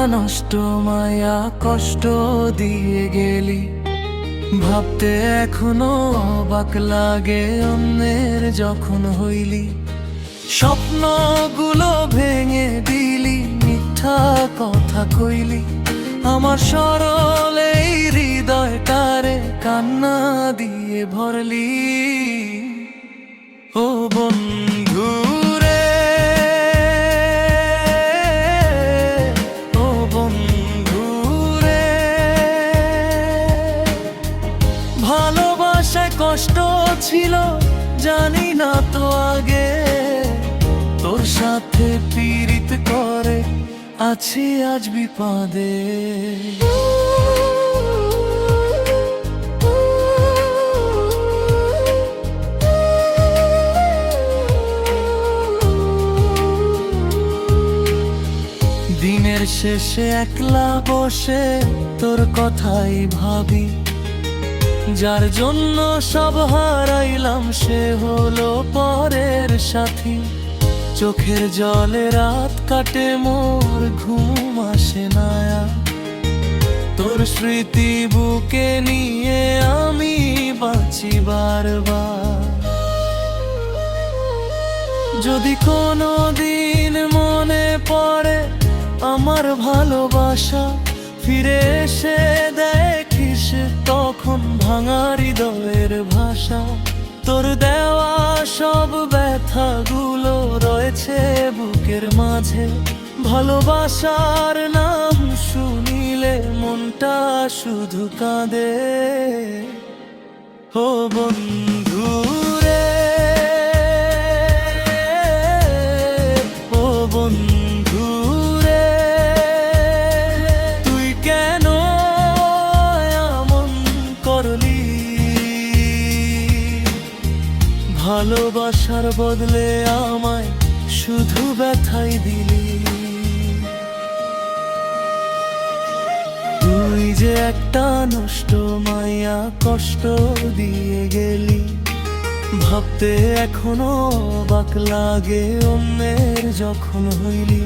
নষ্ট মায়া কষ্ট দিয়ে গেলি। ভাবতে এখনো অবাক লাগে অন্যের যখন হইলি। স্বপ্নগুলো ভেঙে দিলি, মিথ্যা কথা কইলি। আমার সরল এই হৃদয়টারে কান্না দিয়ে ভরলি। ও বন্ধু রে, ও বন্ধু রে, ভালোবাসায় কষ্ট ছিল জানি না তো আগে। তোর সাথে পীড়িত করে আছি আজ বিপদে। দিনের শেষে একলা বসে তোর কথাই ভাবি। যার জন্য সব হারাইলাম সে হলো পরের সাথী। চোখের জলে রাত কাটে মোর, ঘুম আসে না। তোর স্মৃতি বুকে নিয়ে আমি বাঁচি বারবার। যদি কোনো দিন মনে পড়ে আমার ভালোবাসা, ফিরে এসে দেখিস তখন ভাঙা হৃদয়ের ভাষা। তোর দেওয়া সব ব্যথাগুলো রয়েছে বুকের মাঝে। ভালোবাসার নাম শুনিলে মনটা শুধু কাঁদে। ও বন্ধু রে, ও বন্ধু রে, তুই কেন এমন করলি? ভালোবাসার বদলে আমায় শুধু ব্যথাই দিলি। তুই যে একটা নষ্ট মায়া কষ্ট দিয়ে গেলি। ভাবতে এখনো অবাক লাগে অন্যের যখন হইলি।